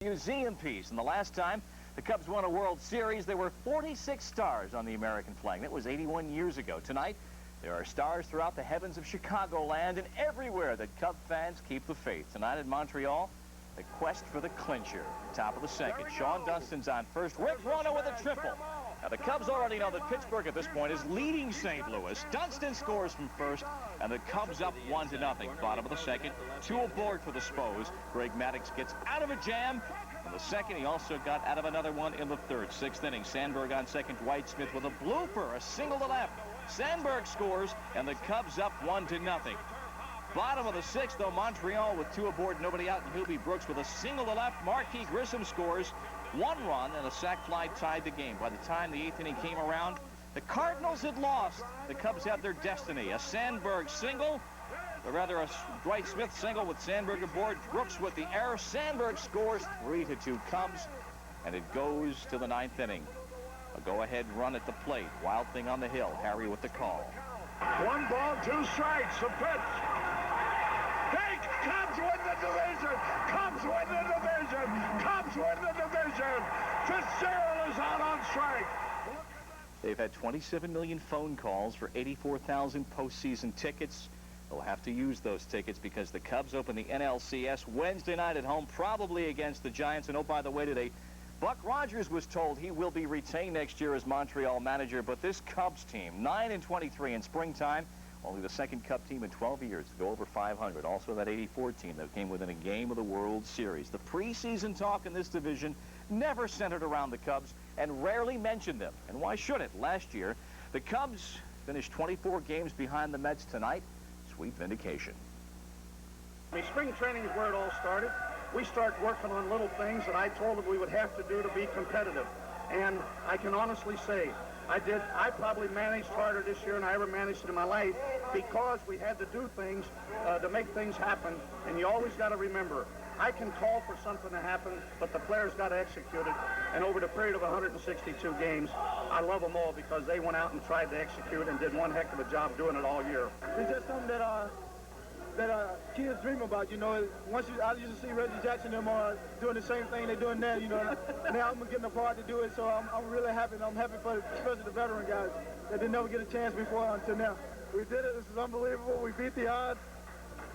Museum piece. And the last time the Cubs won a World Series, there were 46 stars on the American flag. That was 81 years ago. Tonight, there are stars throughout the heavens of Chicagoland and everywhere that Cub fans keep the faith. Tonight in Montreal, the quest for the clincher. Top of the second. Sean Dunston's on first. Rick Rono with a triple. Now, the Cubs already know that Pittsburgh at this point is leading St. Louis. Dunston scores from first, and the Cubs up 1-0. Bottom of the second, 2 aboard for the Expos. Greg Maddux gets out of a jam. In the second, he also got out of another one in the third. 6th inning, Sandberg on second, Dwight Smith with a blooper, a single to left. Sandberg scores, and the Cubs up 1-0. Bottom of the 6th, though, Montreal with 2 aboard, nobody out, and Hubie Brooks with a single to left. Marquis Grissom scores. 1 run and a sac fly tied the game. By the time the 8th inning came around, the Cardinals had lost. The Cubs had their destiny. A Sandberg single, or rather a Dwight Smith single with Sandberg aboard. Brooks with the error. Sandberg scores 3-2 Cubs, and it goes to the 9th inning. A go-ahead run at the plate. Wild Thing on the hill. Harry with the call. 1 ball, 2 strikes. The pitch. Cubs win the division. Cubs win the division. Cubs win the division. Fitzgerald is out on strike. They've had 27 million phone calls for 84,000 postseason tickets. They'll have to use those tickets because the Cubs open the NLCS Wednesday night at home, probably against the Giants. And oh, by the way, today, Buck Rogers was told he will be retained next year as Montreal manager. But this Cubs team, 9-23 in springtime, only the second Cub team in 12 years to go over 500. Also that 84 team that came within a game of the World Series. The preseason talk in this division never centered around the Cubs and rarely mentioned them. And why should it? Last year, the Cubs finished 24 games behind the Mets. Tonight, sweet vindication. I mean, spring training is where it all started. We started working on little things that I told them we would have to do to be competitive. And I can honestly say, I probably managed harder this year than I ever managed in my life because we had to do things to make things happen. And you always got to remember, I can call for something to happen, but the players got to execute it. And over the period of 162 games, I love them all because they went out and tried to execute and did one heck of a job doing it all year. It's just something that kids dream about, you know. I used to see Reggie Jackson and them doing the same thing they're doing now, you know. Now I'm getting a part to do it, so I'm really happy. And I'm happy for especially the veteran guys that didn't never get a chance before until now. We did it. This is unbelievable. We beat the odds,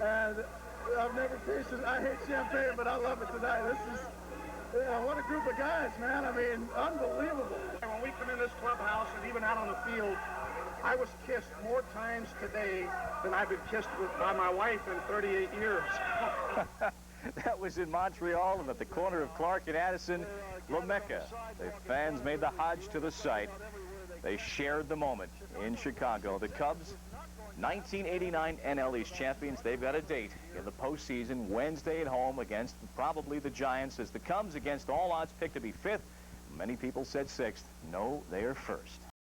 and I've never tasted. I hate champagne, but I love it tonight. This is what a group of guys, man. I mean, unbelievable. When we come in this clubhouse and even out on the field, I was kissed more times today than I've been kissed by my wife in 38 years. That was in Montreal and at the corner of Clark and Addison, La Mecca. The fans made the Hajj to the site. They shared the moment in Chicago. The Cubs, 1989 NL East champions. They've got a date in the postseason Wednesday at home against probably the Giants, as the Cubs, against all odds, picked to be 5th. Many people said 6th. No, they are 1st.